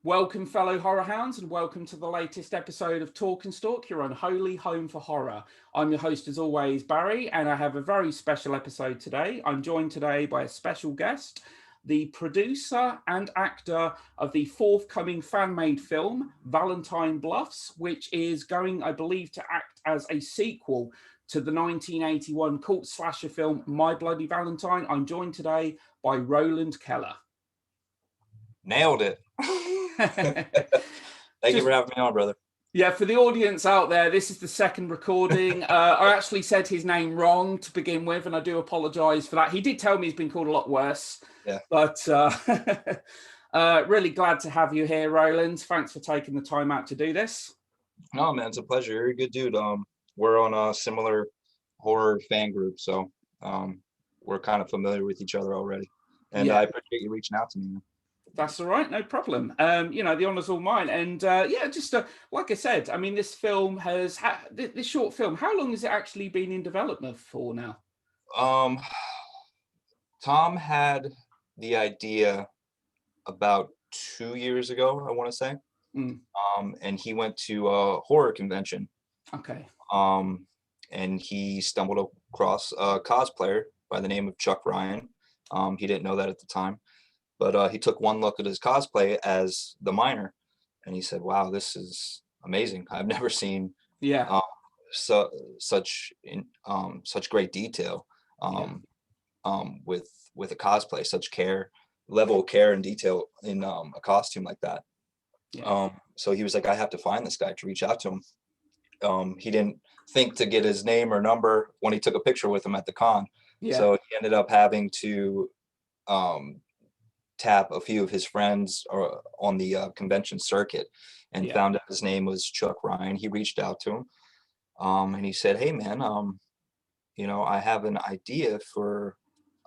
Welcome, fellow horror hounds, and welcome to the latest episode of Talk and Stalk, your unholy home for horror. I'm your host, as always, Barry, and I have a very special episode today. I'm joined today by a special guest, the producer and actor of the forthcoming fan-made film, Valentine Bluffs, which is going, I believe, to act as a sequel to the 1981 cult slasher film, My Bloody Valentine. I'm joined today by Roland Keller. Nailed it. Thank you for having me on, brother. Yeah, for the audience out there, this is the second recording. I actually said his name wrong to begin with, and I do apologise for that. He did tell me he's been called a lot worse. Yeah. But really glad to have you here, Roland. Thanks for taking the time out to do this. No, man, it's a pleasure. You're a good dude. We're on a similar horror fan group, so we're kind of familiar with each other already. And I appreciate you reaching out to me, man. That's all right, no problem. The honour's all mine. And like I said, I mean, this film has this short film. How long has it actually been in development for now? Tom had the idea about 2 years ago, I want to say. And he went to a horror convention. Okay. And he stumbled across a cosplayer by the name of Chuck Ryan. He didn't know that at the time. But he took one look at his cosplay as the miner, and he said, "Wow, this is amazing! I've never seen such great detail with a cosplay, such level of care and detail in a costume like that." Yeah. So he was like, "I have to find this guy to reach out to him." He didn't think to get his name or number when he took a picture with him at the con. Yeah. So he ended up having to tap a few of his friends on the convention circuit, and found out his name was Chuck Ryan. He reached out to him, and he said, "Hey man, I have an idea for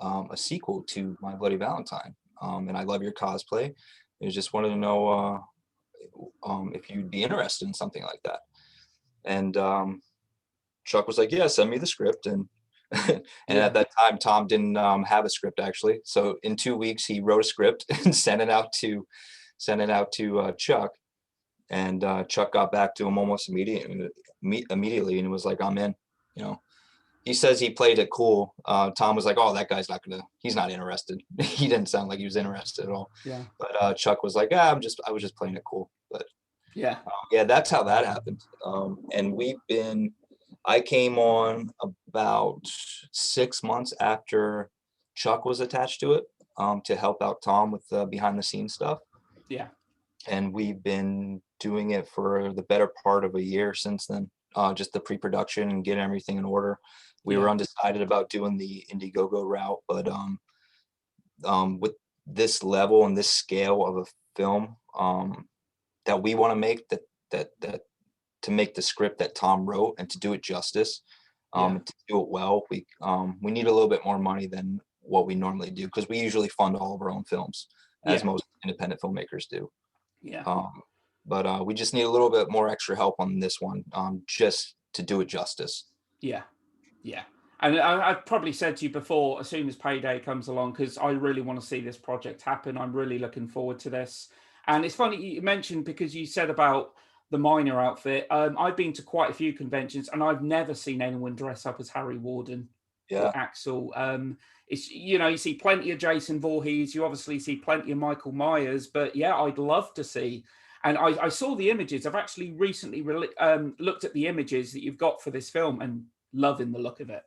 a sequel to My Bloody Valentine, and I love your cosplay. I just wanted to know if you'd be interested in something like that." And Chuck was like, "Yeah, send me the script." And at that time, Tom didn't have a script, actually. So in 2 weeks, he wrote a script and sent it out to Chuck. And Chuck got back to him almost immediately, and it was like, "I'm in." He says he played it cool. Tom was like, "Oh, that guy's he's not interested." He didn't sound like he was interested at all. Yeah. But Chuck was like, "I was just playing it cool." But that's how that happened. And I came on about 6 months after Chuck was attached to it, to help out Tom with the behind the scenes stuff. Yeah. And we've been doing it for the better part of a year since then, just the pre-production and getting everything in order. We were undecided about doing the Indiegogo route, but with this level and this scale of a film that we want to make, that to make the script that Tom wrote and to do it justice, to do it well, we need a little bit more money than what we normally do, because we usually fund all of our own films, as most independent filmmakers do. But we just need a little bit more extra help on this one, just to do it justice. And I've probably said to you before, as soon as payday comes along, because I really want to see this project happen. I'm really looking forward to this. And it's funny you mentioned, because you said about the miner outfit. I've been to quite a few conventions, and I've never seen anyone dress up as Harry Warden or Axel. It's you see plenty of Jason Voorhees. You obviously see plenty of Michael Myers, but I'd love to see. And I saw the images. I've actually recently looked at the images that you've got for this film, and loving the look of it.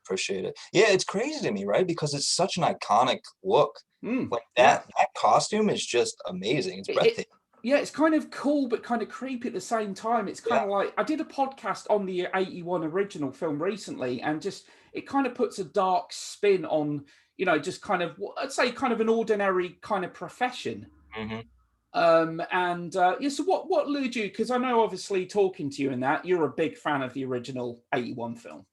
Appreciate it. Yeah, it's crazy to me, right? Because it's such an iconic look. Like that costume is just amazing. It's breathtaking. It's kind of cool, but kind of creepy at the same time. It's kind of like, I did a podcast on the 81 original film recently, and just, it kind of puts a dark spin on, just kind of, I'd say kind of an ordinary kind of profession. So what lured you? Because I know, obviously, talking to you in that, you're a big fan of the original 81 film.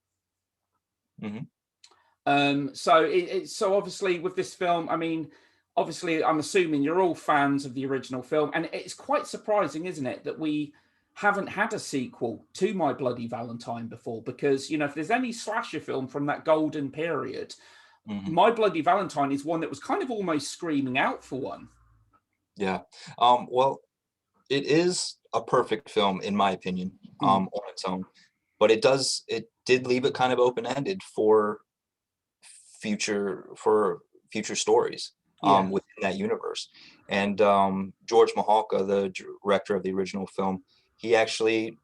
So obviously with this film, I mean, obviously, I'm assuming you're all fans of the original film, and it's quite surprising, isn't it, that we haven't had a sequel to My Bloody Valentine before? Because, if there's any slasher film from that golden period, My Bloody Valentine is one that was kind of almost screaming out for one. Yeah. Well, it is a perfect film in my opinion, Mm. on its own, but it did leave it kind of open-ended for future stories Yeah. within that universe. And George Mahalka, the director of the original film, he actually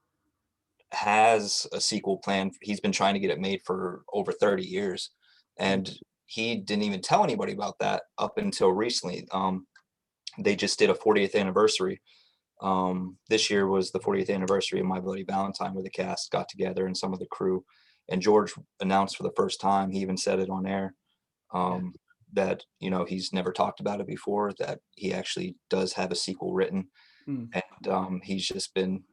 has a sequel plan. He's been trying to get it made for over 30 years, and he didn't even tell anybody about that up until recently. They just did a 40th anniversary. This year was the 40th anniversary of My Bloody Valentine, where the cast got together and some of the crew, and George announced for the first time, he even said it on air, that, you know, he's never talked about it before, that he actually does have a sequel written. Mm. And he's just been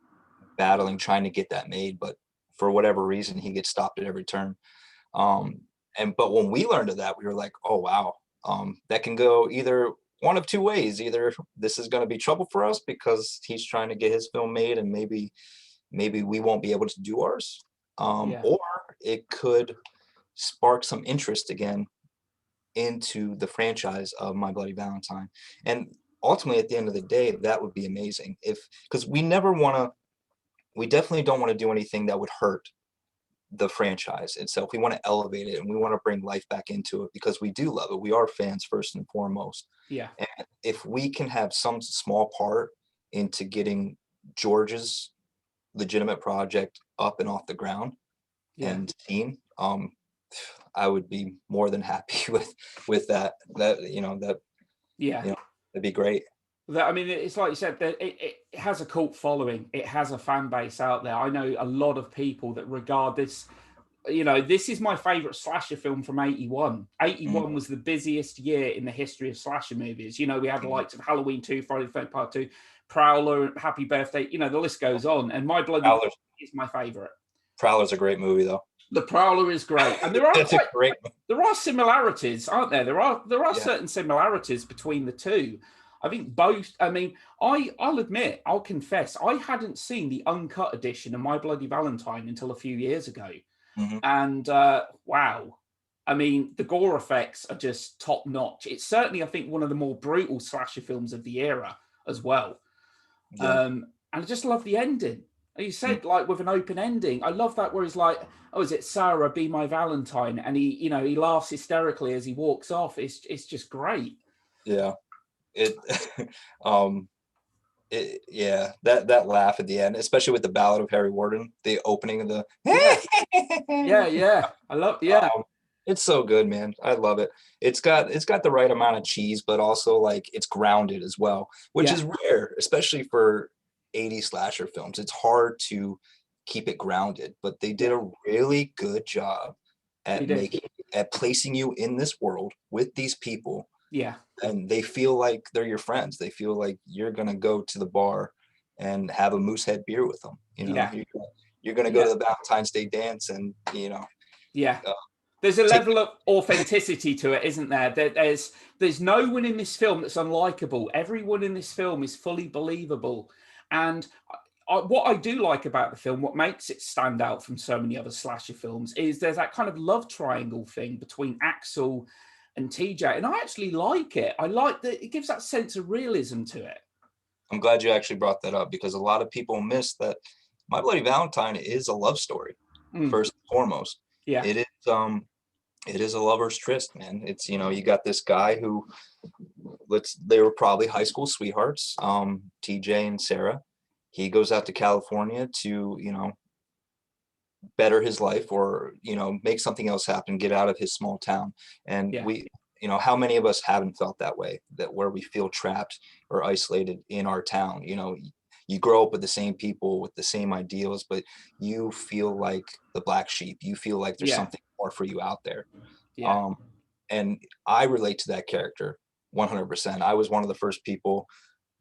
battling, trying to get that made, but for whatever reason, he gets stopped at every turn. But when we learned of that, we were like, oh wow, that can go either one of two ways. Either this is going to be trouble for us because he's trying to get his film made, and maybe we won't be able to do ours, Yeah. or it could spark some interest again into the franchise of My Bloody Valentine. And ultimately, at the end of the day, that would be amazing, if, because we definitely don't want to do anything that would hurt the franchise itself. We want to elevate it and we want to bring life back into it because we do love it. We are fans first and foremost. Yeah. And if we can have some small part into getting George's legitimate project up and off the ground and team, I would be more than happy with that. Yeah. That'd be great. That, I mean, it's like you said, that it has a cult following. It has a fan base out there. I know a lot of people that regard this. You know, this is my favorite slasher film from 81. 81 was the busiest year in the history of slasher movies. You know, we had the likes of Halloween 2, Friday the 13th Part 2, Prowler, Happy Birthday. You know, the list goes on. And My Bloody Valentine is my favorite. Prowler's a great movie, though. The Prowler is great. And there are great. There are similarities, aren't there? There are certain similarities between the two. I think both. I mean, I'll admit, I'll confess, I hadn't seen the uncut edition of My Bloody Valentine until a few years ago, and wow, I mean, the gore effects are just top notch. It's certainly, I think, one of the more brutal slasher films of the era as well. And I just love the ending. You said, like, with an open ending. I love that, where he's like, "Oh, is it Sarah? Be my Valentine?" And he laughs hysterically as he walks off. It's just great. Yeah. It that laugh at the end, especially with the Ballad of Harry Warden, the opening of the yeah. I love it's so good, man. I love it. It's got the right amount of cheese, but also like it's grounded as well, which is rare, especially for 80s slasher films. It's hard to keep it grounded, but they did a really good job at placing you in this world with these people. Yeah. And they feel like they're your friends. They feel like you're gonna go to the bar and have a Moosehead beer with them. You know, you're gonna go to the Valentine's Day dance, and there's a level of authenticity to it, isn't there? There's no one in this film that's unlikable. Everyone in this film is fully believable, and what I do like about the film, what makes it stand out from so many other slasher films, is there's that kind of love triangle thing between Axel and TJ, and I actually like it. I like that it gives that sense of realism to it. I'm glad you actually brought that up, because a lot of people miss that My Bloody Valentine is a love story, first and foremost. Yeah. It is a lover's tryst, man. It's, you got this guy who, they were probably high school sweethearts, TJ and Sarah. He goes out to California to, better his life, or make something else happen, get out of his small town. And how many of us haven't felt that way, that where we feel trapped or isolated in our town? You grow up with the same people with the same ideals, but you feel like the black sheep. You feel like there's something more for you out there. And I relate to that character 100%. I was one of the first people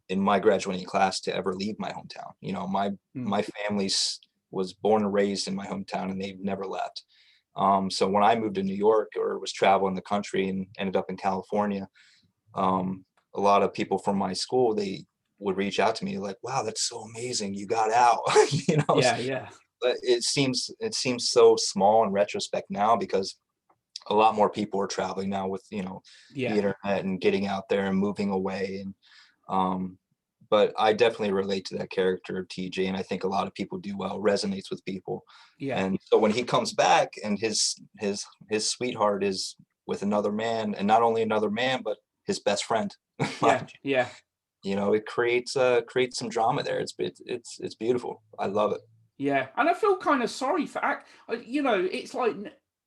in my graduating class to ever leave my hometown. My family's was born and raised in my hometown, and they've never left. So when I moved to New York, or was traveling the country and ended up in California, a lot of people from my school, they would reach out to me like, "Wow, that's so amazing, you got out." But it seems so small in retrospect now, because a lot more people are traveling now with the internet and getting out there and moving away. And but I definitely relate to that character of TJ, and I think a lot of people do well, resonates with people. Yeah. And so when he comes back and his sweetheart is with another man, and not only another man, but his best friend, Yeah. Yeah. you know, it creates some drama there. It's beautiful. I love it. Yeah, and I feel kind of sorry for you know, it's like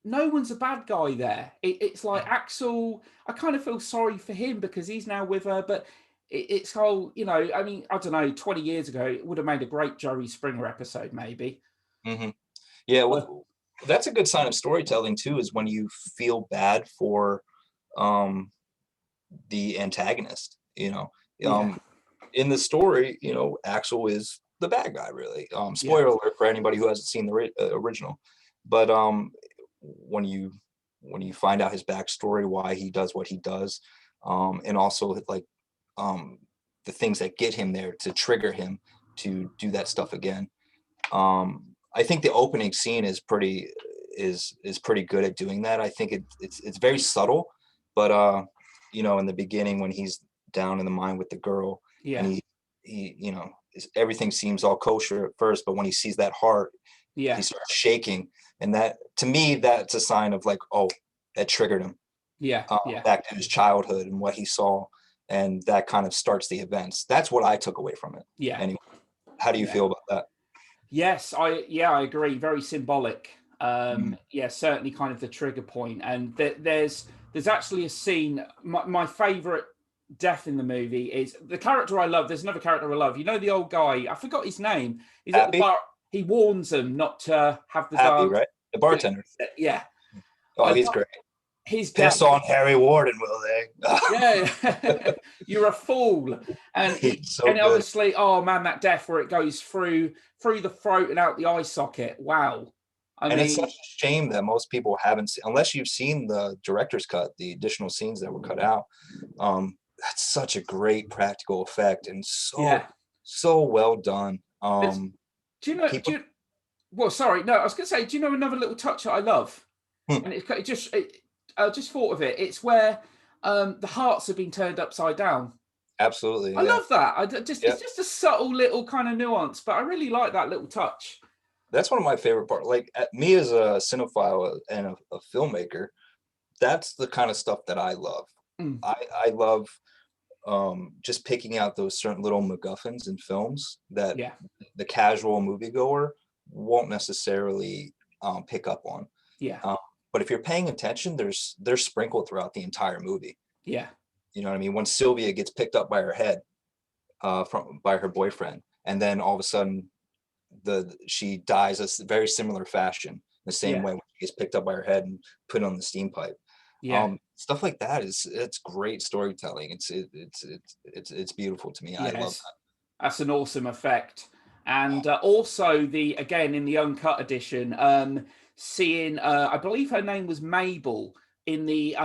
no one's a bad guy there. It's like Axel. I kind of feel sorry for him because he's now with her, but it's whole. You know, I mean, I don't know. 20 years ago, it would have made a great Jerry Springer episode, maybe. Hmm. Yeah, But that's a good sign of storytelling too, is when you feel bad for um, the antagonist. You know, yeah, in the story, you know, Axel is the bad guy, really. yeah, Spoiler alert for anybody who hasn't seen the original. But when you find out his backstory, why he does what he does, and also like um, the things that get him there to trigger him to do that stuff again. I think the opening scene is pretty good at doing that. I think it's very subtle, but you know, in the beginning when he's down in the mine with the girl, and yeah, he you know, everything seems all kosher at first, but when he sees that heart, he yeah, starts shaking, and that, to me, that's a sign of like, oh, that triggered him yeah, yeah, back to his childhood and what he saw, and that kind of starts the events. That's what I took away from it. yeah, Anyway, how do you yeah. feel about that? Yes, I agree. Very symbolic. Mm. Yeah, certainly kind of the trigger point. And there's actually a scene. My favorite death in the movie is the character I love. There's another character I love. You know the old guy. I forgot his name. He's at the Happy, bar. He warns them not to have the happy, dance. right? The Yeah, bartender. yeah. I Oh, he's love great. his Piss death. on Harry Warden, will they? Yeah, you're a fool. And He's he so and good. obviously, oh man, that death where it goes through the throat and out the eye socket. Wow. I And it's such mean, a shame that most people haven't seen, unless you've seen the director's cut, the additional scenes that were cut out. That's such a great practical effect, and yeah. so well done. It's, do you know? People, Well, sorry, no, I was going to say, do you know another little touch that I love? hmm, And I just thought of it. It's where the hearts have been turned upside down. absolutely, I yeah, love that. yeah. It's just a subtle little kind of nuance, but I really like that little touch. That's one of my favorite parts. Like, me as a cinephile and a filmmaker, that's the kind of stuff that I love. Mm, I love just picking out those certain little MacGuffins in films that yeah, the casual moviegoer won't necessarily pick up on. yeah, Um, but if you're paying attention, they're sprinkled throughout the entire movie. yeah, You know what I mean? When Sylvia gets picked up by her head from by her boyfriend, and then all of a sudden she dies a very similar fashion, the same yeah, way when she gets picked up by her head and put on the steam pipe. yeah, Stuff like that it's great storytelling. It's beautiful to me. I love yes. That's an awesome effect. And also the again in the uncut edition, seeing I believe her name was Mabel in the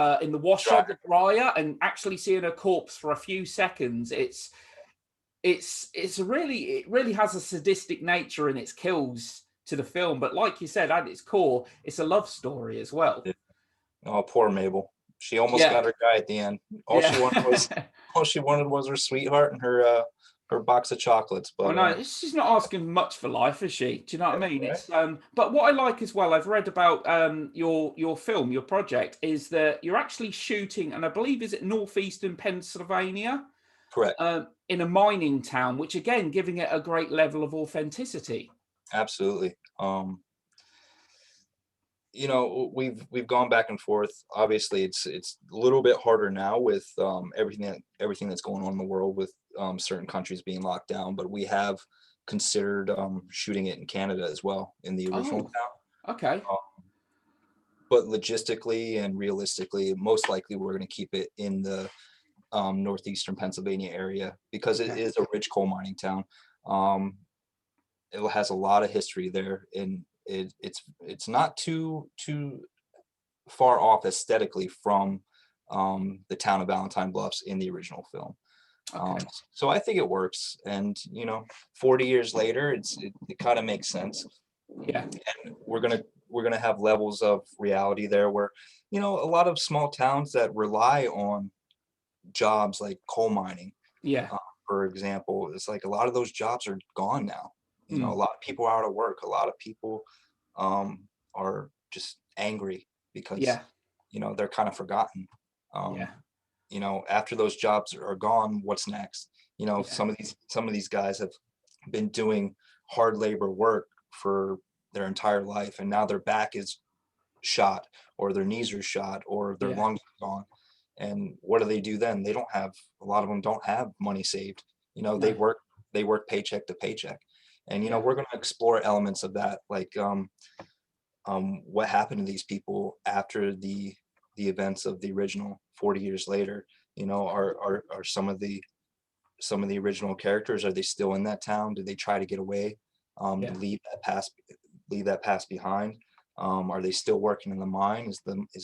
washer, that. the dryer, and actually seeing her corpse for a few seconds. It really has a sadistic nature in its kills to the film. But like you said, at its core, it's a love story as well. Oh, poor Mabel. She almost Yeah, got her guy at the end. yeah. All she wanted was her sweetheart and her box of chocolates. Well, But no, she's not asking much for life, is she? Do you know what I mean? right? It's but what I like as well, I've read about your film, your project, is that you're actually shooting, and I believe is it northeastern Pennsylvania, Correct. in a mining town, which again giving it a great level of authenticity. Absolutely. You know, we've gone back and forth. Obviously, it's a little bit harder now with everything that's going on in the world with certain countries being locked down. But we have considered shooting it in Canada as well, in the original Oh, town. okay. But logistically and realistically, most likely we're going to keep it in the northeastern Pennsylvania area because it Okay. is a rich coal mining town. Um, it has a lot of history there, and it's not too far off aesthetically from the town of Valentine Bluffs in the original film. Um, Okay. so I think it works, and 40 years later, it kind of makes sense. Yeah. And we're gonna have levels of reality there where a lot of small towns that rely on jobs like coal mining Yeah. for example, it's like a lot of those jobs are gone now. You know, a lot of people are out of work. A lot of people are just angry because, Yeah. you know, they're kind of forgotten. Yeah. You know, after those jobs are gone, what's next? You know, Yeah. some of these guys have been doing hard labor work for their entire life, and now their back is shot, or their knees are shot, or their Yeah. lungs are gone. And what do they do then? They don't have, a lot of them don't have money saved. You know, No. they work paycheck to paycheck. And you know, Yeah. we're going to explore elements of that, like what happened to these people after the events of the original 40 years later. You know, are some of the original characters, are they still in that town? Do they try to get away, Yeah. leave that past behind? Are they still working in the mine? Is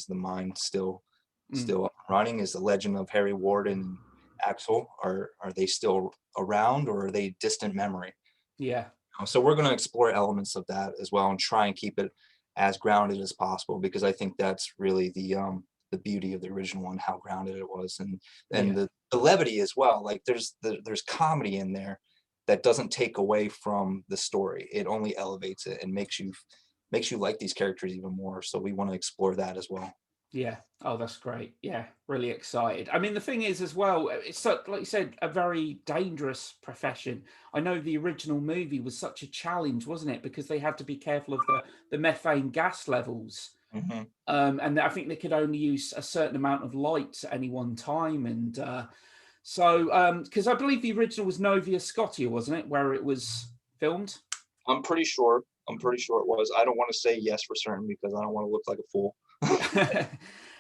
the mine Mm. still up and running? Is the legend of Harry Warden and Axel, are they still around, or are they distant memory? Yeah. So we're going to explore elements of that as well, and try and keep it as grounded as possible, because I think that's really the beauty of the original one, how grounded it was, and Yeah. the levity as well. Like there's comedy in there that doesn't take away from the story. It only elevates it and makes you like these characters even more. So we want to explore that as well. Yeah. Oh, that's great. Yeah, really excited. I mean, the thing is, as well, it's so, like you said, a very dangerous profession. I know the original movie was such a challenge, wasn't it? Because they had to be careful of the methane gas levels. Hmm. And I think they could only use a certain amount of light at any one time. And so, because I believe the original was Nova Scotia, wasn't it, where it was filmed? I'm pretty sure. I'm pretty sure it was. I don't want to say yes for certain because I don't want to look like a fool. Yeah.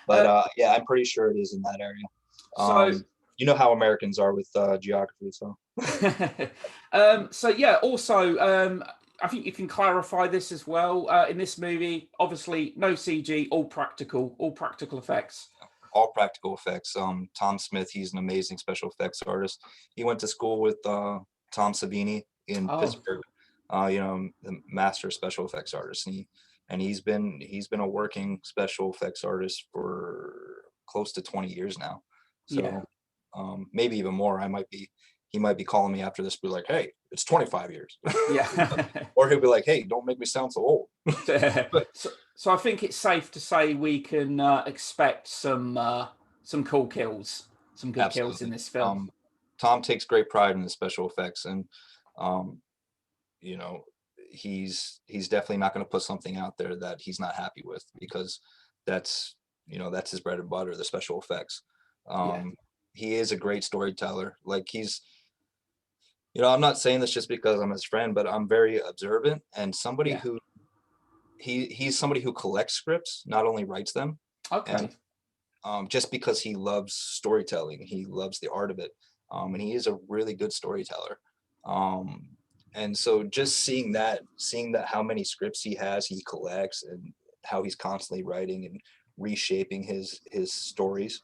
But uh, yeah, I'm pretty sure it is in that area. so You know how Americans are with geography, so. so yeah, also, I think you can clarify this as well. In this movie, obviously, no CG, all practical effects. All practical effects. Tom Smith, he's an amazing special effects artist. He went to school with Tom Savini in Oh, Pittsburgh. You know, the master special effects artist, and he's been a working special effects artist for close to 20 years now. yeah, So maybe even more. He might be calling me after this, be like, "Hey, it's 25 years," yeah. or he'll be like, "Hey, don't make me sound so old." So I think it's safe to say we can expect some cool kills, some good kills in Absolutely. this film. Tom takes great pride in the special effects, and um, you know, he's definitely not going to put something out there that he's not happy with, because that's, you know, that's his bread and butter, the special effects. Yeah, He is a great storyteller. Like he's, you know, I'm not saying this just because I'm his friend, but I'm very observant, and somebody yeah. who he's somebody who collects scripts, not only writes them. And Okay. just because he loves storytelling, he loves the art of it, and he is a really good storyteller. Um, and so just seeing that how many scripts he collects, and how he's constantly writing and reshaping his stories,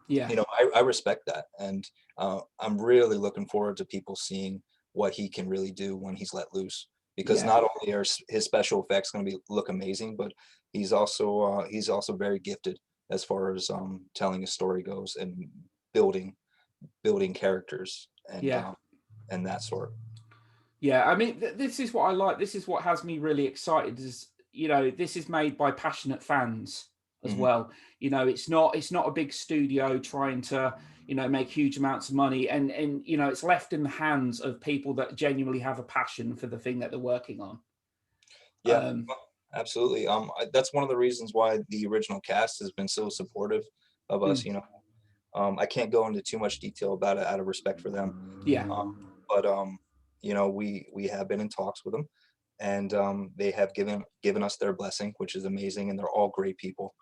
Yeah, you know, I respect that, and I'm really looking forward to people seeing what he can really do when he's let loose. Because yeah. not only are his special effects going to be look amazing, but he's also very gifted as far as telling a story goes, and building characters, Yeah. and that sort. Yeah, I mean, this is what I like. This is what has me really excited. Is, you know, this is made by passionate fans as Hmm. well. You know, it's not a big studio trying to, you know, make huge amounts of money, and you know, it's left in the hands of people that genuinely have a passion for the thing that they're working on. Yeah, Um, absolutely. That's one of the reasons why the original cast has been so supportive of us. mm, You know, I can't go into too much detail about it out of respect for them. yeah, But you know, we have been in talks with them, and they have given us their blessing, which is amazing, and they're all great people,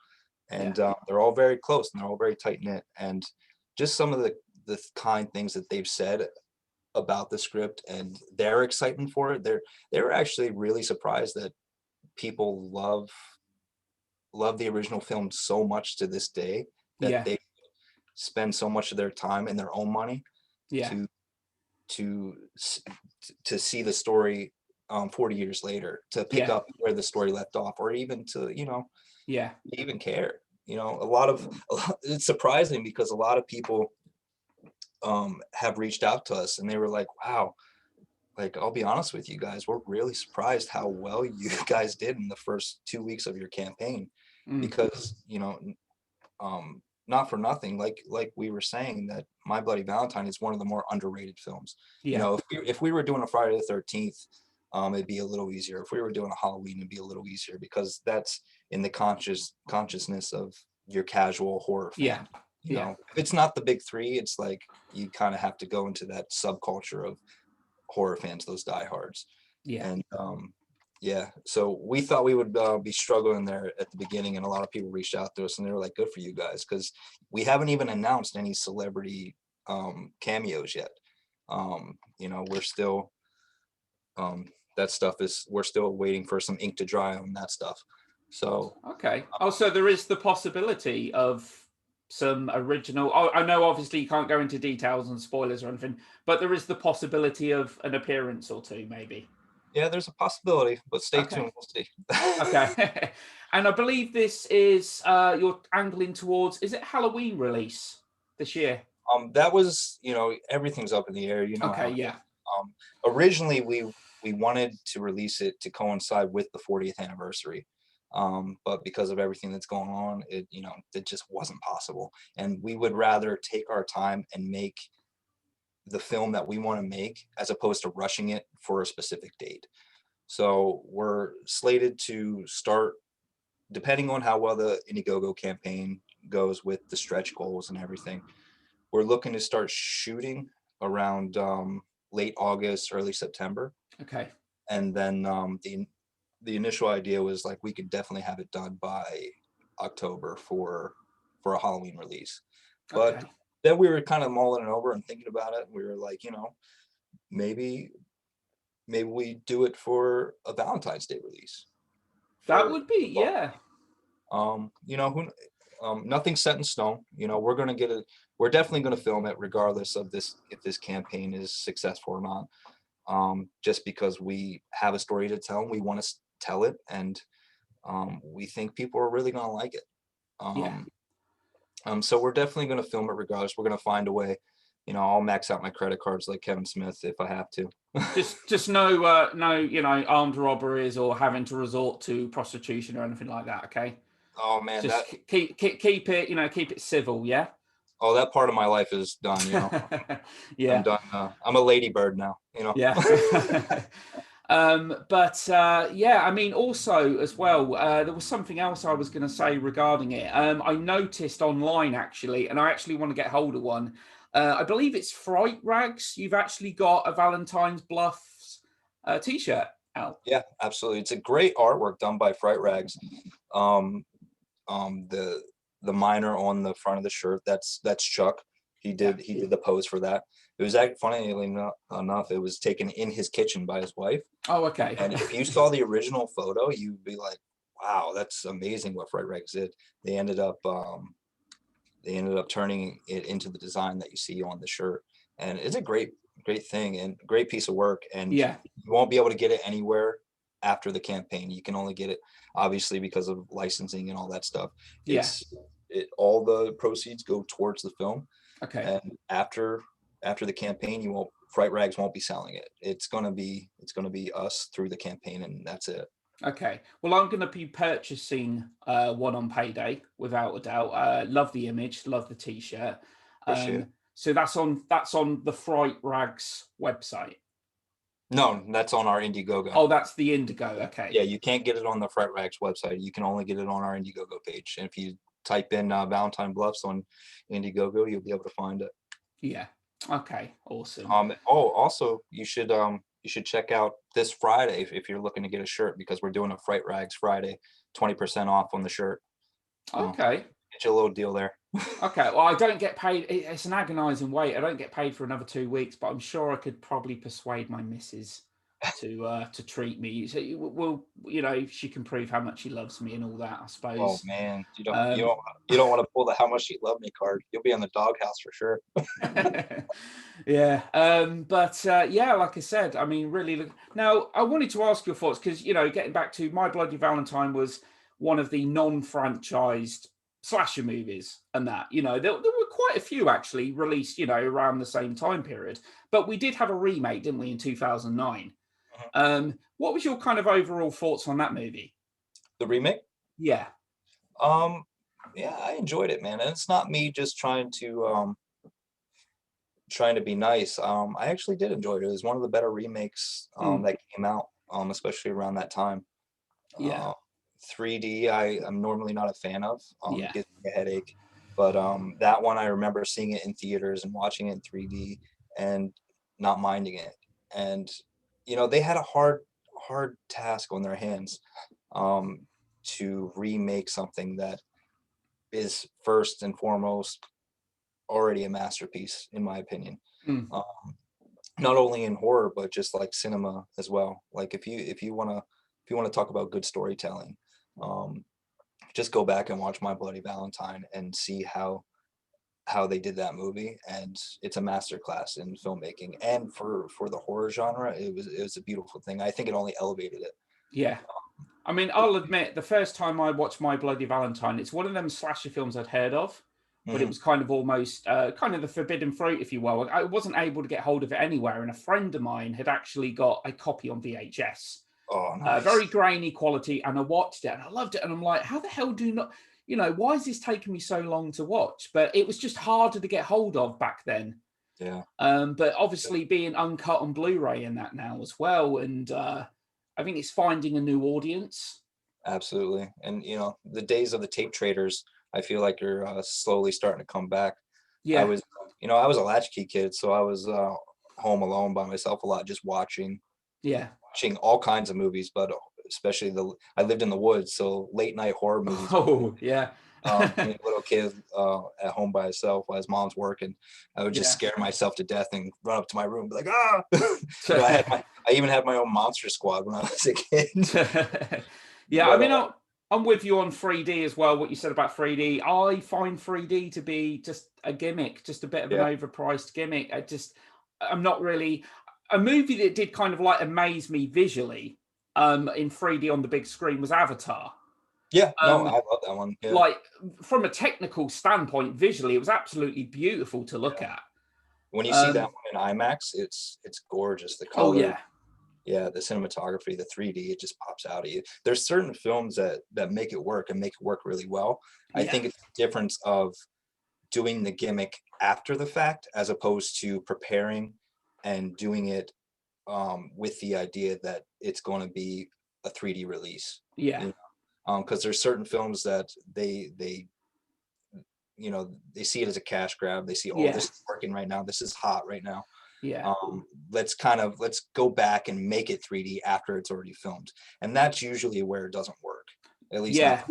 yeah, and they're all very close, and they're all very tight knit, and just some of the kind things that they've said about the script and their excitement for it. They were actually really surprised that people love the original film so much to this day, that yeah, they spend so much of their time and their own money yeah, to to to see the story 40 years later, to pick yeah, up where the story left off, or even to, you know, yeah, even care. You know, a lot, it's surprising because a lot of people have reached out to us, and they were like, wow, like, I'll be honest with you guys, we're really surprised how well you guys did in the first 2 weeks of your campaign. Because, not for nothing, like we were saying, that My Bloody Valentine is one of the more underrated films. Yeah. If we were doing a Friday the 13th, it'd be a little easier. If we were doing a Halloween, it'd be a little easier, because that's in the consciousness of your casual horror Yeah. fan. If it's not the big three, it's like you kind of have to go into that subculture of horror fans, those diehards. Yeah. And yeah, so we thought we would be struggling there at the beginning, and a lot of people reached out to us, and they were like, good for you guys, because we haven't even announced any celebrity cameos yet. We're still we're still waiting for some ink to dry on that stuff. So okay. So there is the possibility of some original. I know obviously you can't go into details and spoilers or anything, but there is the possibility of an appearance or two, maybe. yeah, there's a possibility, but stay Okay. tuned. We'll see. Okay. And I believe this is you're angling towards, is it Halloween release this year? That was, everything's up in the air. Okay, yeah. Originally we wanted to release it to coincide with the 40th anniversary. But because of everything that's going on, it just wasn't possible. And we would rather take our time and make the film that we want to make, as opposed to rushing it for a specific date. So we're slated to start, depending on how well the Indiegogo campaign goes with the stretch goals and everything, we're looking to start shooting around late August, early September. Okay. And then the initial idea was like, we could definitely have it done by October for a Halloween release. But Okay. then we were kind of mulling it over and thinking about it. We were like, maybe we do it for a Valentine's Day release. That would be, yeah. Nothing's set in stone. We're definitely gonna film it regardless of if this campaign is successful or not. Just because we have a story to tell, we want to tell it, and we think people are really gonna like it. Yeah. So we're definitely gonna film it regardless. We're gonna find a way. I'll max out my credit cards like Kevin Smith if I have to. just no armed robberies or having to resort to prostitution or anything like that. Okay. Oh man, Just keep it, keep it civil. Yeah. Oh, that part of my life is done. Yeah. I'm done. I'm a ladybird now. Yeah. Yeah, I mean, also as well, there was something else I was going to say regarding it. I noticed online actually, and I actually want to get hold of one. I believe it's Fright Rags. You've actually got a Valentine's Bluffs T-shirt out. Yeah, absolutely. It's a great artwork done by Fright Rags. The miner on the front of the shirt, that's Chuck. He did the pose for that. It was funnily enough, it was taken in his kitchen by his wife. Oh, okay. And if you saw the original photo, you'd be like, wow, that's amazing what Fright Rags did. They ended up turning it into the design that you see on the shirt, and it's a great thing and great piece of work. And yeah, you won't be able to get it anywhere after the campaign. You can only get it obviously because of licensing and all that stuff. Yeah. All the proceeds go towards the film. Okay. And after the campaign, Fright Rags won't be selling it. It's gonna be us through the campaign, and that's it. Okay. Well, I'm going to be purchasing one on payday without a doubt. Love the image, love the T-shirt. So that's on the Fright Rags website. No, that's on our Indiegogo. Oh, that's the Indigo. Okay. Yeah, you can't get it on the Fright Rags website. You can only get it on our Indiegogo page. And if you type in Valentine Bluffs on Indiegogo, you'll be able to find it. Yeah. Okay. Awesome. Also, you should check out this Friday if you're looking to get a shirt, because we're doing a Fright Rags Friday, 20% off on the shirt. Okay. Get you a little deal there. Okay. Well, I don't get paid. It's an agonizing wait. I don't get paid for another 2 weeks, but I'm sure I could probably persuade my missus to treat me. So she can prove how much she loves me and all that, I suppose. Oh man, you don't want to pull the how much she loved me card. You'll be on the doghouse for sure. Yeah. Yeah, like I said, I mean, really. Now, I wanted to ask your thoughts because getting back to My Bloody Valentine was one of the non-franchised slasher movies and that, there were quite a few actually released, around the same time period. But we did have a remake, didn't we, in 2009? What was your kind of overall thoughts on that movie? The remake? Yeah. Yeah, I enjoyed it, man. And it's not me just trying to be nice. I actually did enjoy it. It was one of the better remakes that came out, especially around that time. Yeah. 3D, I'm normally not a fan of. Yeah. It gives me a headache. But that one, I remember seeing it in theaters and watching it in 3D and not minding it. And they had a hard task on their hands, to remake something that is first and foremost already a masterpiece, in my opinion. Mm. Not only in horror, but just like cinema as well. Like if you want to talk about good storytelling, just go back and watch My Bloody Valentine and see how they did that movie, and it's a masterclass in filmmaking. And for the horror genre, it was a beautiful thing. I think it only elevated it. Yeah. I mean, I'll admit, the first time I watched My Bloody Valentine, it's one of them slasher films I'd heard of, but it was kind of almost kind of the forbidden fruit, if you will. I wasn't able to get hold of it anywhere, and a friend of mine had actually got a copy on VHS. Oh, nice. Very grainy quality, and I watched it, and I loved it, and I'm like, how the hell do you not, why is this taking me so long to watch? But it was just harder to get hold of back then. Yeah. But obviously being uncut on Blu-ray and that now as well, and I think it's finding a new audience. Absolutely. And the days of the tape traders, I feel like are slowly starting to come back. Yeah. I was a latchkey kid, so I was home alone by myself a lot, just watching all kinds of movies, but especially I lived in the woods, so late night horror movies. Oh, yeah. Being a little kid at home by himself while his mom's working, I would just scare myself to death and run up to my room and be like, ah! I even had my own monster squad when I was a kid. Yeah, But, I mean, I'm with you on 3D as well, what you said about 3D. I find 3D to be just a gimmick, just a bit of an overpriced gimmick. I'm not really... A movie that did kind of like amaze me visually in 3D on the big screen was Avatar. Yeah, no, I love that one. Yeah. Like, from a technical standpoint, visually, it was absolutely beautiful to look at. When you see that one in IMAX, it's gorgeous. The color, the cinematography, the 3D, it just pops out at you. There's certain films that make it work and make it work really well. I think it's the difference of doing the gimmick after the fact as opposed to preparing and doing it with the idea that it's going to be a 3D release. Yeah. Because there's certain films that they see it as a cash grab. They see, this is working right now. This is hot right now. Yeah. Let's go back and make it 3D after it's already filmed. And that's usually where it doesn't work. At least. Yeah.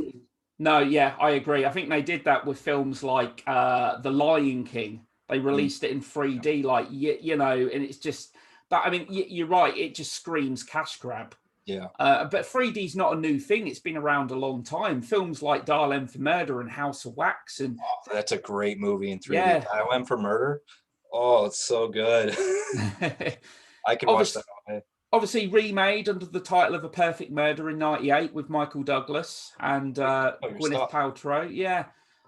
No, yeah, I agree. I think they did that with films like The Lion King. They released it in 3D, and it's just, but I mean, you're right. It just screams cash grab. Yeah. But 3D is not a new thing. It's been around a long time. Films like Dial M for Murder and House of Wax. And that's a great movie in 3D. Yeah. Dial M for Murder. Oh, it's so good. I could watch that all day. Obviously remade under the title of A Perfect Murder in '98 with Michael Douglas and Gwyneth Paltrow. Yeah.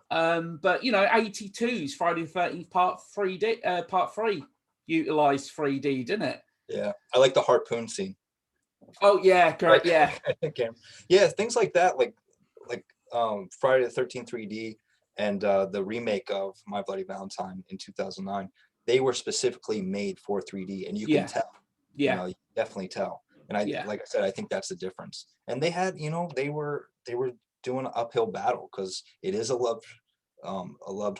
But 82's Friday the 13th Part 3 utilized 3D, didn't it? Yeah. I like the harpoon scene. Oh yeah, correct. Yeah. Yeah, things like that, like Friday the 13th 3D and the remake of My Bloody Valentine in 2009. They were specifically made for 3D, and you can tell. Yeah. You definitely tell. And like I said, I think that's the difference. And they had, they were doing an uphill battle because it is a loved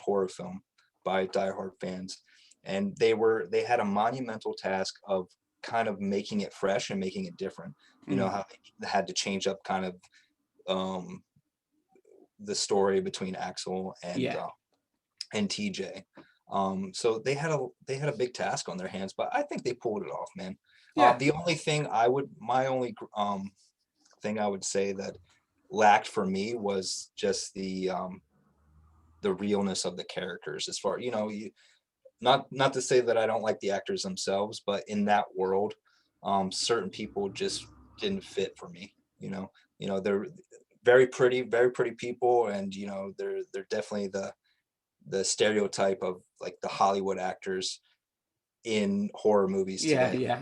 horror film by diehard fans, and they had a monumental task of kind of making it fresh and making it different. How they had to change up kind of the story between Axel and TJ. So they had a big task on their hands, but I think they pulled it off, man. The only thing my only thing I would say that lacked for me was just the realness of the characters. As far not to say that I don't like the actors themselves, but in that world, certain people just didn't fit for me. very pretty people, and you know, they're definitely the stereotype of like the Hollywood actors in horror movies Yeah, today.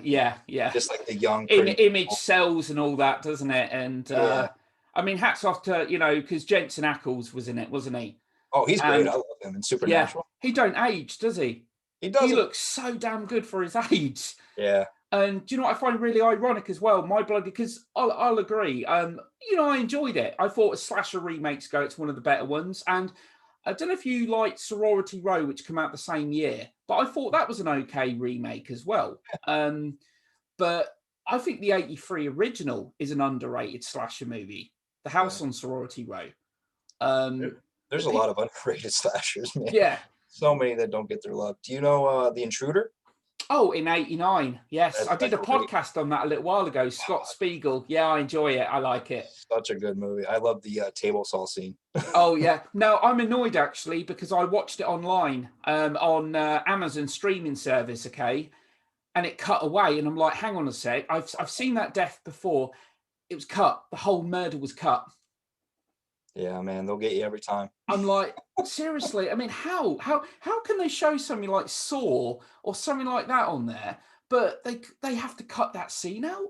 yeah. Just like the young, pretty Image people. sells and all that, doesn't it? And Yeah. I mean, hats off to, you know, because Jensen Ackles was in it, wasn't he? Oh, he's great. I And love him in yeah, Supernatural. he don't age, does he? He He doesn't. looks so damn good for his age. Yeah. And do you know what I find really ironic as well? My Bloody, because I'll agree. You know, I enjoyed it. I thought as slasher remakes go, it's one of the better ones. And I don't know if you liked Sorority Row, which came out the same year, but I thought that was an okay remake as well. But I think the '83 original is an underrated slasher movie. The House Yeah. on Sorority Row. There's a lot of underrated slashers, man. Yeah. So many that don't get their love. Do you know The Intruder? Oh, in '89. Yes. I did a great. podcast on that a little while ago. Scott Spiegel. Yeah, I enjoy it. I like it. Such a good movie. I love the table saw scene. Oh, yeah. No, I'm annoyed actually because I watched it online on Amazon streaming service, okay? And it cut away. And I'm like, hang on a sec. I've seen that death before. It was cut. The whole murder was cut. Yeah, man, they'll get you every time. I'm like, seriously. I mean, how can they show something like Saw or something like that on there, but they have to cut that scene out?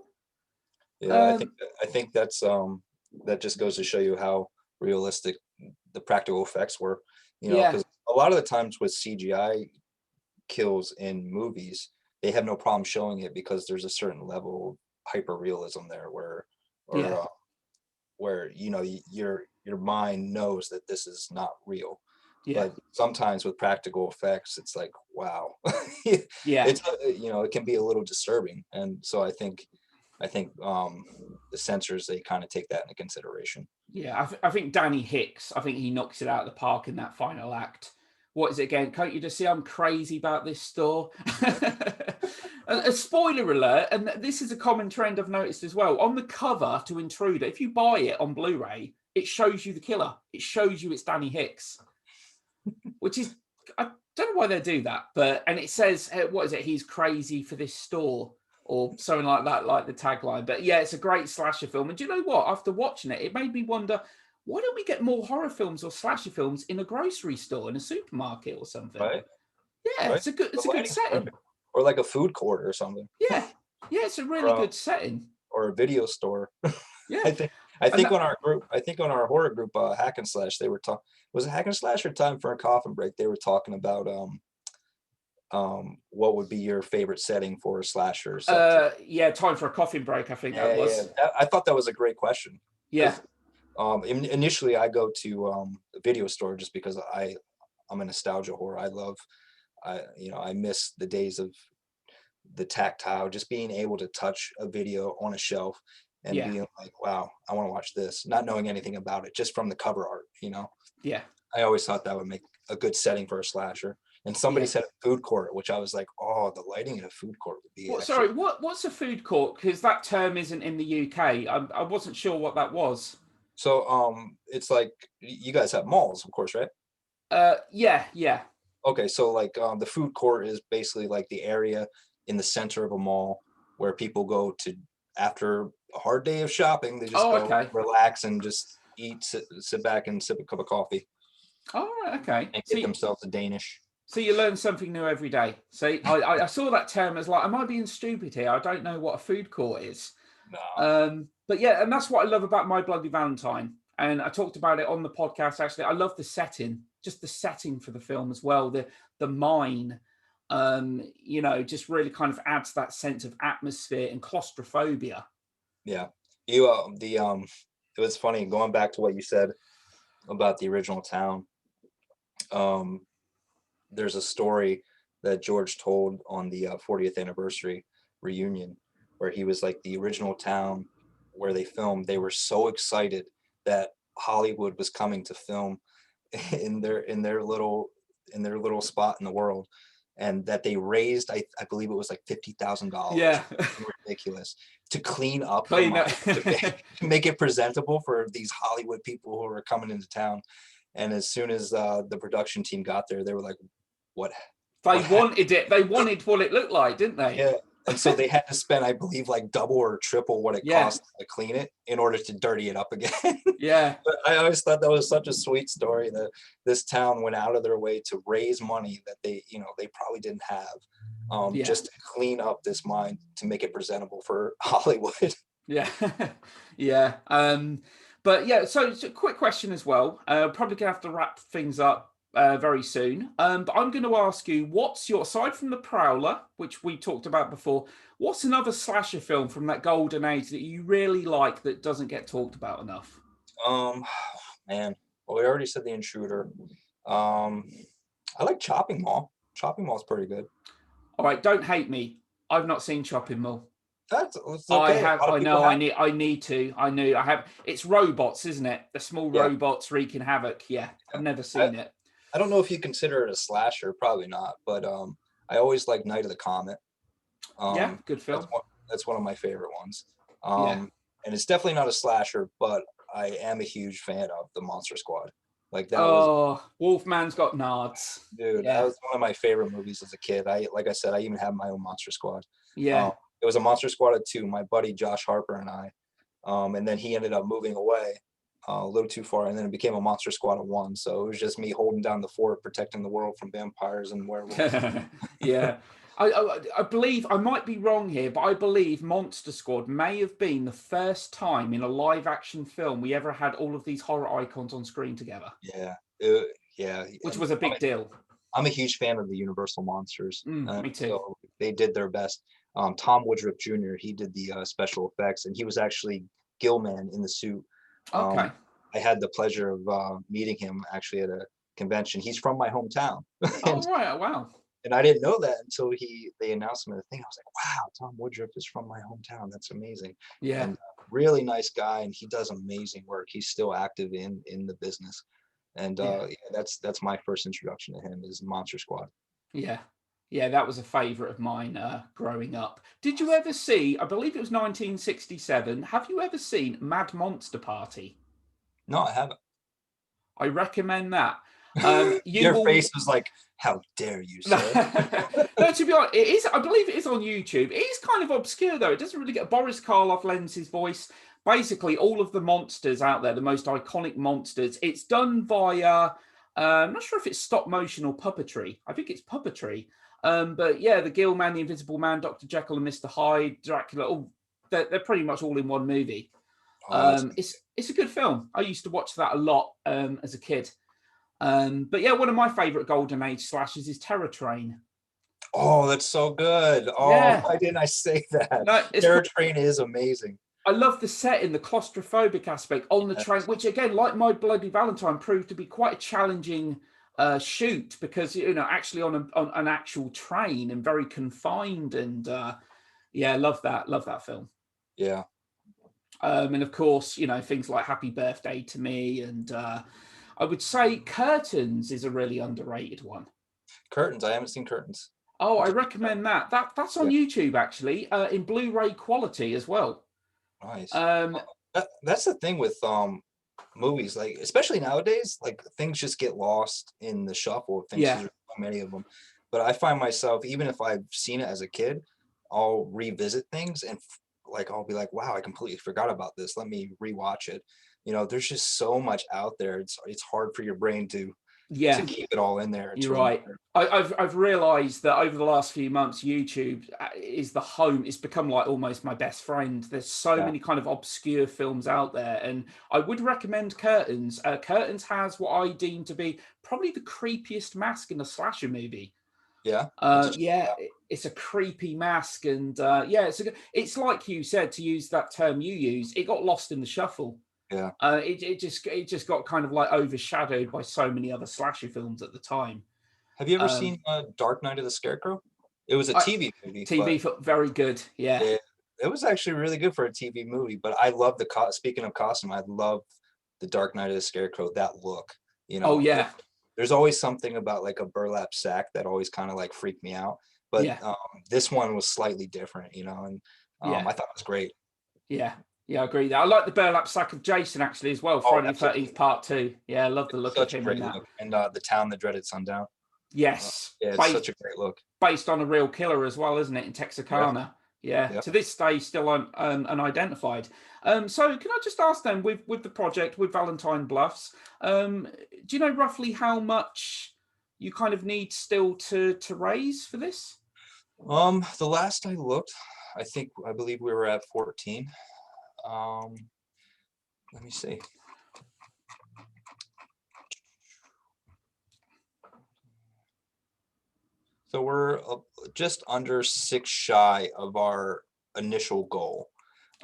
Yeah, I think that's that just goes to show you how realistic the practical effects were. You know, because a lot of the times with CGI kills in movies, they have no problem showing it because there's a certain level of hyper realism there where you know your mind knows that this is not real. But sometimes with practical effects, it's like, wow. It's you know, it can be a little disturbing, and so I think the censors, they kind of take that into consideration. Yeah, I think Danny Hicks, I think he knocks it out of the park in that final act. What is it again? Can't you just see I'm crazy about this store? A spoiler alert, and this is a common trend I've noticed as well. On the cover to Intruder, if you buy it on Blu-ray, it shows you the killer. It shows you it's Danny Hicks, which is, I don't know why they do that, and it says, what is it? He's crazy for this store or something like that, like the tagline. But yeah, it's a great slasher film. And do you know what? After watching it, it made me wonder, why don't we get more horror films or slasher films in a grocery store, in a supermarket or something? Right. Yeah, Right. it's a good setting. Perfect. Or like a food court or something. Yeah, it's a really good setting. Or a video store. Yeah, I think on our horror group, Hack and Slash, they were talking. Was it Hack and Slash or Time for a Coffin Break? They were talking about what would be your favorite setting for a slasher? Yeah, Time for a Coffin Break. I think that was. Yeah. I thought that was a great question. Yeah. Initially, I go to the video store just because I'm a nostalgia whore. I miss the days of the tactile, just being able to touch a video on a shelf and being like, wow, I want to watch this, not knowing anything about it, just from the cover art, you know? Yeah. I always thought that would make a good setting for a slasher. And somebody said a food court, which I was like, oh, the lighting in a food court would be. Sorry, what's a food court? Because that term isn't in the UK. I wasn't sure what that was. So it's like, you guys have malls, of course, right? Yeah. Okay, so like the food court is basically like the area in the center of a mall where people go to after a hard day of shopping. They just relax and just eat, sit back and sip a cup of coffee. Oh, okay. And get themselves a Danish. So you learn something new every day. See, I saw that term as like, am I being stupid here? I don't know what a food court is. No. But yeah, and that's what I love about My Bloody Valentine. And I talked about it on the podcast, actually. I love the setting, just the setting for the film as well. The mine, just really kind of adds that sense of atmosphere and claustrophobia. Yeah. It was funny, going back to what you said about the original town. There's a story that George told on the 40th anniversary reunion where he was like, the original town where they filmed, they were so excited that Hollywood was coming to film in their little spot in the world, and that they raised, I believe it was like $50,000. Yeah. Ridiculous, to clean up to make it presentable for these Hollywood people who are coming into town. And as soon as the production team got there, they were like, what wanted it. They wanted what it looked like, didn't they? Yeah. And so they had to spend, I believe, like double or triple what it cost to clean it in order to dirty it up again. Yeah. But I always thought that was such a sweet story that this town went out of their way to raise money that they, they probably didn't have, just to clean up this mine to make it presentable for Hollywood. Yeah. Yeah. But yeah, so it's a quick question as well. Probably gonna have to wrap things up very soon. But I'm going to ask you, what's your, aside from The Prowler, which we talked about before, what's another slasher film from that golden age that you really like that doesn't get talked about enough? Man, well, we already said The Intruder. I like Chopping Mall. Chopping Mall's pretty good. All right, don't hate me. I've not seen Chopping Mall. It's I okay. have. I know. I need to. I knew. I have. It's robots, isn't it? The small robots wreaking havoc. Yeah, I've never seen it. I don't know if you consider it a slasher. Probably not. But I always like Night of the Comet. Yeah, good film. That's one of my favorite ones. And it's definitely not a slasher, but I am a huge fan of the Monster Squad. Like that was. Wolfman's got nards. Dude, that was one of my favorite movies as a kid. Like I said, I even have my own Monster Squad. Yeah. It was a Monster Squad of 2, my buddy Josh Harper and I. And then he ended up moving away a little too far, and then it became a Monster Squad of 1. So it was just me holding down the fort, protecting the world from vampires and werewolves. Yeah. I believe, I might be wrong here, but I believe Monster Squad may have been the first time in a live action film we ever had all of these horror icons on screen together. Yeah. Which was a big deal. I'm a huge fan of the Universal monsters. Me too. So they did their best. Tom Woodruff Jr., he did the special effects, and he was actually Gilman in the suit. Okay. I had the pleasure of meeting him actually at a convention. He's from my hometown. Right. Wow. And I didn't know that until they announced him at the thing. I was like, wow, Tom Woodruff is from my hometown. That's amazing. Yeah. And really nice guy, and he does amazing work. He's still active in the business. And that's my first introduction to him is Monster Squad. Yeah. Yeah, that was a favorite of mine growing up. Did you ever see, I believe it was 1967, have you ever seen Mad Monster Party? No, I haven't. I recommend that. Your face was like, how dare you, sir? No, to be honest, it is, I believe it is on YouTube. It is kind of obscure, though. It doesn't really get, Boris Karloff lends his voice. Basically, all of the monsters out there, the most iconic monsters, it's done via, I'm not sure if it's stop motion or puppetry. I think it's puppetry. But yeah, the Gill Man, the Invisible Man, Dr. Jekyll and Mr. Hyde, Dracula, they're pretty much all in one movie. It's a good film. I used to watch that a lot as a kid. But yeah, one of my favorite golden age slashes is Terror Train. Oh, that's so good. Oh, yeah. Why didn't I say that? No, Terror Train is amazing. I love the setting, the claustrophobic aspect on the train, which again, like My Bloody Valentine, proved to be quite a challenging shoot because actually on an actual train and very confined, and love that film. Yeah. And of course, things like Happy Birthday to Me, and I would say Curtains is a really underrated one. Curtains, I haven't seen Curtains. Oh, I recommend that. That's on YouTube actually, in Blu-ray quality as well. Nice. That's the thing with movies, like especially nowadays, like things just get lost in the shuffle of things. There's so many of them. But I find myself, even if I've seen it as a kid, I'll revisit things and I'll be like, wow, I completely forgot about this. Let me rewatch it. There's just so much out there. It's hard for your brain to keep it all in there. You're right. I've realized that over the last few months, YouTube is the home. It's become like almost my best friend. There's so many kind of obscure films out there, and I would recommend Curtains. Curtains has what I deem to be probably the creepiest mask in a slasher movie. Yeah. It's a creepy mask, and it's like you said, to use that term you use, it got lost in the shuffle. Yeah. It just got kind of like overshadowed by so many other slasher films at the time. Have you ever seen Dark Knight of the Scarecrow? It was a TV movie. Very good. Yeah. It was actually really good for a TV movie, but I love speaking of costume, I love the Dark Knight of the Scarecrow, that look, Oh yeah. There's always something about like a burlap sack that always kind of like freaked me out. But this one was slightly different, and I thought it was great. Yeah. Yeah, I agree. I like the burlap sack of Jason actually as well. Friday the 13th Part 2. Yeah, I love the look of him in that. And The Town That Dreaded Sundown. Yes. It's such a great look. Based on a real killer as well, isn't it, in Texarkana? Yeah, Yeah. to this day, still unidentified. So can I just ask then, with the project, with Valentine Bluffs, do you know roughly how much you kind of need still to raise for this? The last I looked, I believe we were at 14. Um, let me see. So we're just under 6 shy of our initial goal.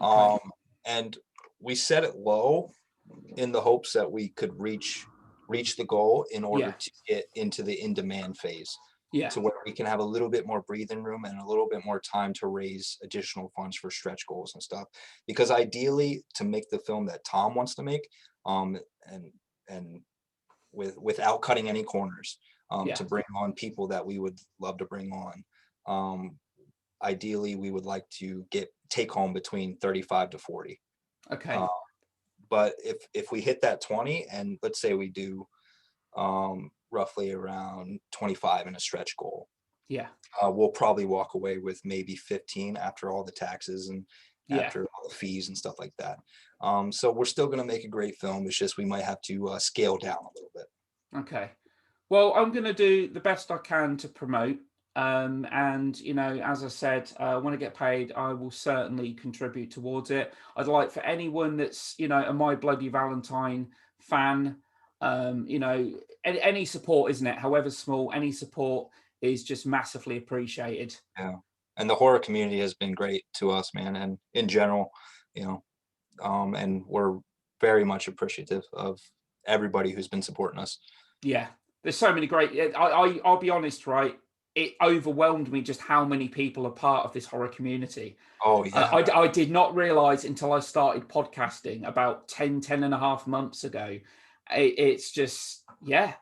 Okay. And we set it low in the hopes that we could reach the goal in order Yeah. to get into the in-demand phase, Yeah. to where we can have a little bit more breathing room and a little bit more time to raise additional funds for stretch goals and stuff. Because ideally, to make the film that Tom wants to make, um, and and without cutting any corners, Yeah. to bring on people that we would love to bring on. Ideally, we would like to take home between 35 to 40. Okay. Uh, but if we hit that 20, and let's say we do roughly around 25 in a stretch goal, Yeah. we'll probably walk away with maybe 15 after all the taxes and Yeah. after all the fees and stuff like that. So we're still going to make a great film. It's just we might have to scale down a little bit. Okay. Well, I'm going to do the best I can to promote. And, as I said, when I get paid, I will certainly contribute towards it. I'd like for anyone that's, a My Bloody Valentine fan, any support, isn't it? However small, any support is just massively appreciated. Yeah. And the horror community has been great to us, man. And in general, you know, and we're very much appreciative of everybody who's been supporting us. Yeah. There's so many great, I'll be honest, right? It overwhelmed me just how many people are part of this horror community. Oh, yeah. I did not realize until I started podcasting about 10 and a half months ago. It's just, yeah,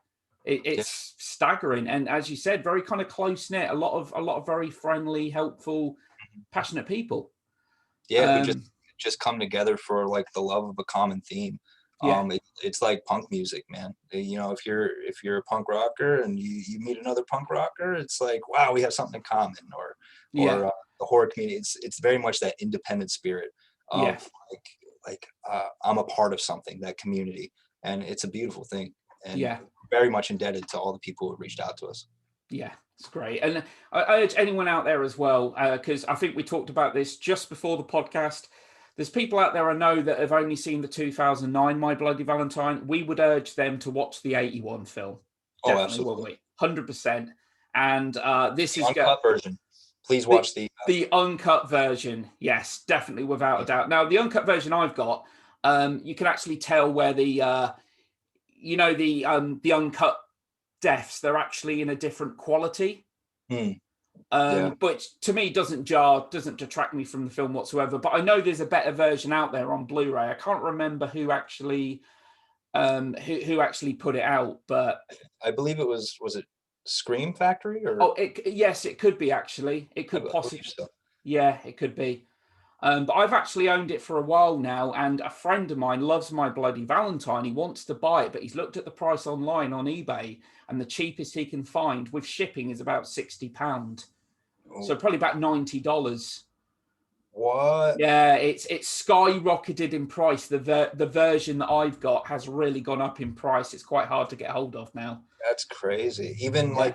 Yeah. it's staggering. And as you said, very kind of close knit, a lot of very friendly, helpful, passionate people. Yeah, who just come together for like the love of a common theme. Yeah. It's like punk music, man. If you're a punk rocker and you meet another punk rocker, it's like, wow, we have something in common. Or Yeah. the horror community, it's very much that independent spirit Yeah. of I'm a part of something, that community, and it's a beautiful thing. And Yeah. very much indebted to all the people who reached out to us. Yeah, it's great. And I urge anyone out there as well, because I think we talked about this just before the podcast. There's people out there I know that have only seen the 2009 My Bloody Valentine. We would urge them to watch the 81 film. Oh, Definitely, absolutely. will we? 100%. And this The is uncut version. Please watch the uncut version. Yes, definitely, without a doubt. Now, the uncut version I've got, you can actually tell where the uncut deaths, they're actually in a different quality. Yeah. But to me doesn't detract me from the film whatsoever. But I know there's a better version out there on Blu-ray. I can't remember who actually put it out, but I believe was it Scream Factory or yes, it could be actually. It I could believe possibly, so. yeah, it could be. But I've actually owned it for a while now, and a friend of mine loves My Bloody Valentine. He wants to buy it, but he's looked at the price online on eBay, and the cheapest he can find with shipping is about £60. So probably about $90. What? Yeah, it's skyrocketed in price. The version that I've got has really gone up in price. It's quite hard to get hold of now. That's crazy. Even Yeah.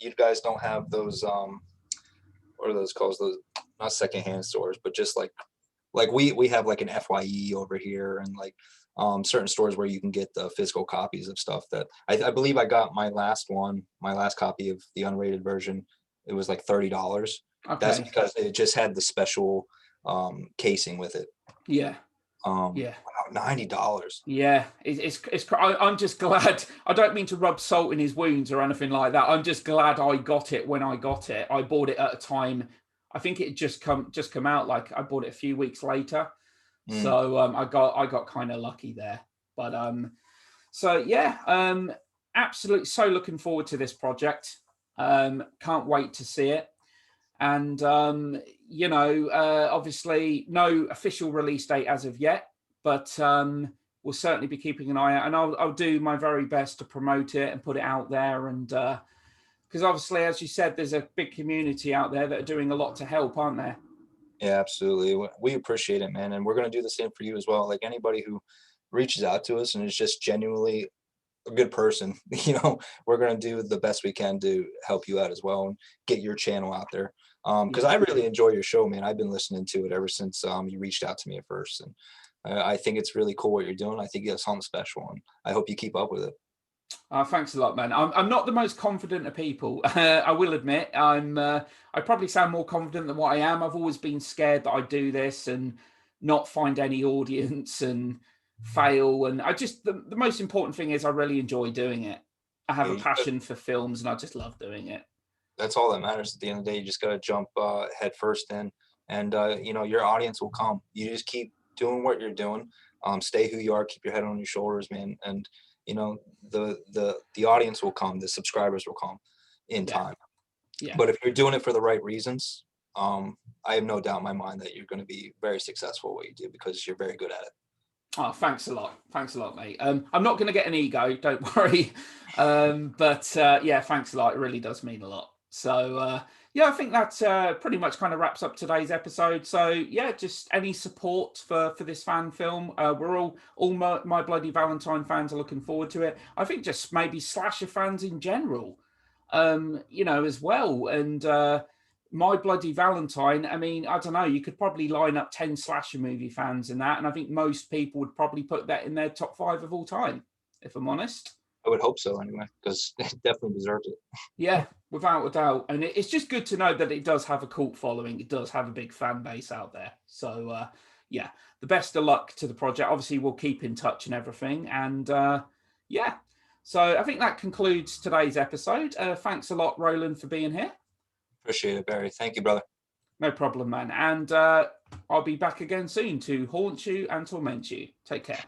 you guys don't have those what are those called? Those, not secondhand stores, but just like we have like an FYE over here, and like certain stores where you can get the physical copies of stuff that I believe I got my last copy of the unrated version. It was like $30. That's Okay. because it just had the special casing with it. Yeah. Yeah. Wow, $90. Yeah. I'm just glad. I don't mean to rub salt in his wounds or anything like that. I'm just glad I got it when I got it. I bought it at a time. I think it just come out. Like I bought it a few weeks later. So I got kind of lucky there. But so yeah, absolutely so looking forward to this project. Can't wait to see it. And obviously no official release date as of yet, but we'll certainly be keeping an eye out, and I'll do my very best to promote it and put it out there, and Because obviously, as you said, there's a big community out there that are doing a lot to help, aren't there? Yeah, absolutely. We appreciate it, man, and we're gonna do the same for you as well. Like anybody who reaches out to us and is just genuinely a good person, we're gonna do the best we can to help you out as well and get your channel out there. Because Yeah. I really enjoy your show, man. I've been listening to it ever since you reached out to me at first, and I think it's really cool what you're doing. I think you have something special, and I hope you keep up with it. Thanks a lot, man. I'm not the most confident of people. I will admit. I probably sound more confident than what I am. I've always been scared that I do this and not find any audience and fail. And the most important thing is I really enjoy doing it. I have Yeah, a passion for films and I just love doing it. that's all that matters at the end of the day. You just gotta jump head first in, and your audience will come. You just keep doing what you're doing. Stay who you are. Keep your head on your shoulders, man. And the audience will come. The subscribers will come in Yeah. time. Yeah. But if you're doing it for the right reasons, I have no doubt in my mind that you're going to be very successful at what you do because you're very good at it. Oh, thanks a lot. Thanks a lot, mate. I'm not going to get an ego, don't worry. But yeah, thanks a lot. It really does mean a lot. So yeah, I think that's pretty much kind of wraps up today's episode. So yeah, just any support for this fan film. We're all My Bloody Valentine fans are looking forward to it. I think just maybe slasher fans in general, as well. And My Bloody Valentine, I mean, I don't know, you could probably line up 10 slasher movie fans in that, and I think most people would probably put that in their top 5 of all time, if I'm honest. I would hope so anyway, because it definitely deserves it. Yeah, without a doubt. And it's just good to know that it does have a cult following. It does have a big fan base out there. So, yeah, the best of luck to the project. Obviously, we'll keep in touch and everything. And yeah, so I think that concludes today's episode. Thanks a lot, Roland, for being here. Appreciate it, Barry. Thank you, brother. No problem, man. And I'll be back again soon to haunt you and torment you. Take care.